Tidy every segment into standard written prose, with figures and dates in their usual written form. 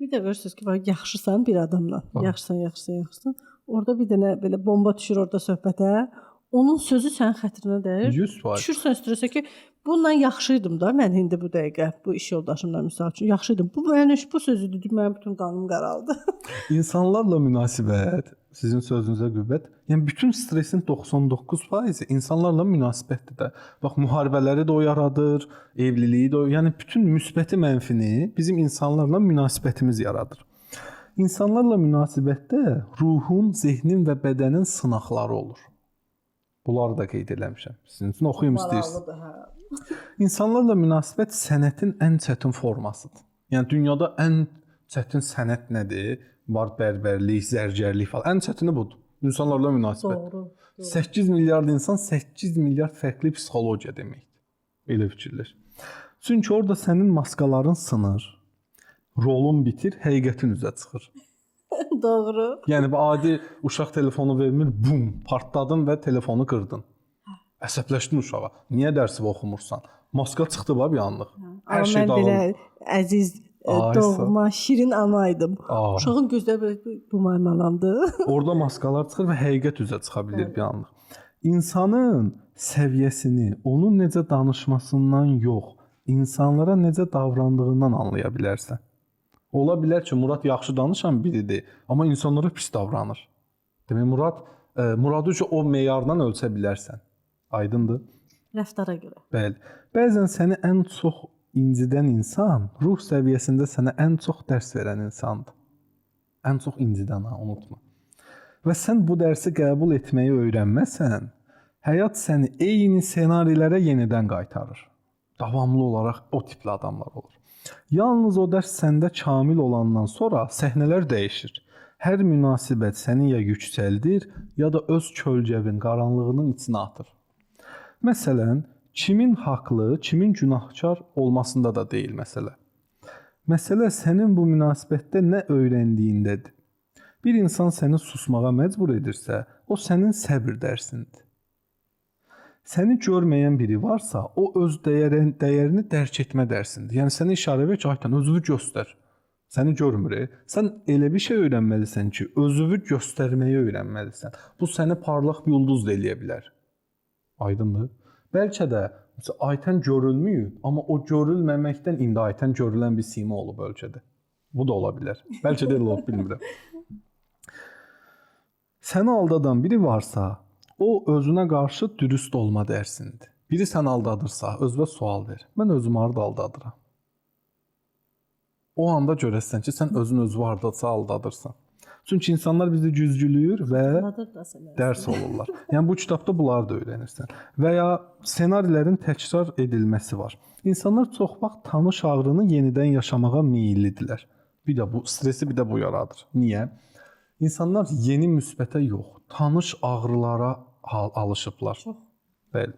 Bir də görürsüz ki, yaxşısan bir adamla, yaxşısan. Orada bir dənə belə bomba düşür orada söhbətə. Onun sözü sənin xətrinə dəyir. 100%. Düşürsən strese ki, bununla yaxşıydım da mən indi bu dəqiqə bu iş yoldaşımla misal üçün yaxşıydım. Bu mənim bu sözü dedim, mənim bütün qanım qaraldı. İnsanlarla münasibət, sizin sözünüzə qüvvət. Yəni bütün stresin 99% insanlarla münasibətdir də. Bax müharibələri də o yaradır, evliliyi də o. Yəni bütün müsbəti, mənfini bizim insanlarla münasibətimiz yaradır. İnsanlarla münasibətdə ruhun, zehnin və bədənin sınaqları olur. Bunları da qeyd eləmişəm. Sizin üçün oxuyum istəyirsiniz. İnsanlarla münasibət sənətin ən çətin formasıdır. Yəni dünyada ən çətin sənət nədir? Var bərbərlik, zərgərlik falan. Ən çətini budur. İnsanlarla münasibət. Doğru. 8 milyard insan 8 milyard fərqli psixologiya deməkdir. Elə fikirləş. Çünki orada sənin maskaların sınır, rolun bitir, həqiqətin üzə çıxır. Doğru. Yəni bu adi uşaq telefonu vermir, bum, partladın və telefonu qırdın. Əsəbləşdin uşağa. Niyə dərsi oxumursan? Maska çıxdı bir anlıq. Hər şey dağıldı. Mən belə əziz, doğma, şirin anaydım. Uşağın gözləri belə bu maymalandı. Orada maskalar çıxır və həqiqət üzə çıxa bilir bir anlıq. İnsanın səviyyəsini, onun necə danışmasından yox, insanlara necə davrandığından anlaya bilərsən. Ola bilər ki, Murad yaxşı danışan biridir, amma insanlara pis davranır. Demək, Muradı üçün o meyardan ölçə bilərsən. Aydındır? Rəftara görə. Bəli. Bəzən səni ən çox incidən insan, ruh səviyyəsində sənə ən çox dərs verən insandır. Ən çox incidən, unutma. Və sən bu dərsi qəbul etməyi öyrənməsən, həyat səni eyni ssenarilərə yenidən qaytarır. Davamlı olaraq o tipli adamlar olur. Yalnız o dərs səndə kamil olandan sonra səhnələr dəyişir. Hər münasibət səni ya yüksəldir, ya da öz kölgəvin, qaranlığının içinə atır. Məsələn, kimin haqlı, kimin günahkar olmasında da deyil məsələ. Məsələ sənin bu münasibətdə nə öyrəndiyindədir. Bir insan səni susmağa məcbur edirsə, o sənin səbr dərsindir. Səni görməyən biri varsa, o öz dəyərini dərk etmə dərsindir. Yəni səni işarə ver ki, aytan özünü göstər. Səni görmür. Sən elə bir şey öyrənməlisən ki, özünü göstərməyi öyrənməlisən. Bu səni parlaq bir ulduz da eləyə bilər. Aydındır? Bəlkə də aytan görülməyib, amma o görülməməkdən indi aytan görülən bir sima olub ölkədə. Bu da ola bilər. Bəlkə də elə olub, bilmirəm. Səni aldadan biri varsa, o özünə qarşı dürüst olma dərsindir. Biri səni aldadırsa, özünə sual ver. Mən özümü harda aldadıram? O anda görəsən ki, sən özün hardasa aldadırsan. Çünki insanlar bizi güzgülüyür və dərs olurlar. Yəni bu kitabda bunları da öyrənirsən. Və ya ssenarilərin təkrar edilməsi var. İnsanlar çox vaxt tanış ağrını yenidən yaşamağa meyillidirlər. Bir də bu stresi bir də bu yaradır. Niyə? İnsanlar yeni müsbətə yox, tanış ağrılara alışıblar. Çox. Bəli.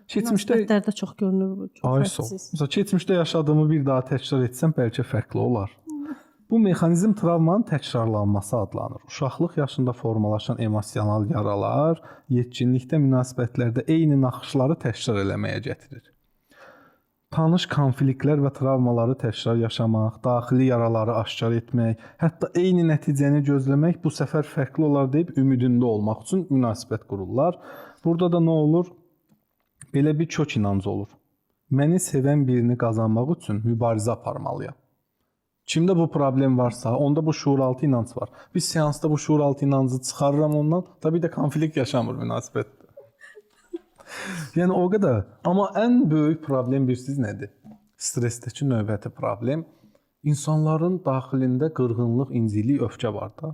Keçmişdə çox görünür bu. Məsələn, keçmişdə yaşadığımı bir daha təkrar etsəm bəlkə fərqli olar. Bu mexanizm travmanın təkrarlanması adlanır. Uşaqlıq yaşında formalaşan emosional yaralar yetkinlikdə münasibətlərdə eyni naxışları təkrar eləməyə gətirir. Tanış konfliktlər və travmaları təkrar yaşamaq, daxili yaraları aşkar etmək, hətta eyni nəticəni gözləmək bu səfər fərqli olar deyib ümidində olmaq üçün münasibət qururlar. Burada da nə olur? Belə bir kök inancı olur. Məni sevən birini qazanmaq üçün mübarizə aparmalıyam. Kimdə bu problem varsa, onda bu şuuraltı inanc var. Biz seansda bu şuuraltı inancı çıxarıram ondan, tabii də konflikt yaşamır münasibətdə. Yəni o qədər. Amma ən böyük problem bilirsiniz nədir? Stressdəki növbəti problem insanların daxilində qırğınlıq, incilik, öfkə var da.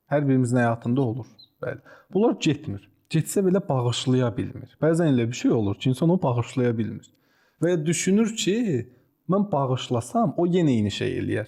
Hər birimizin həyatında olur. Bəli. Bunlar getmir. Getsə belə bağışlaya bilmir. Bəzən elə bir şey olur ki, insan onu bağışlaya bilmir. Və düşünür ki, mən bağışlasam, o yenə eyni şey eləyər.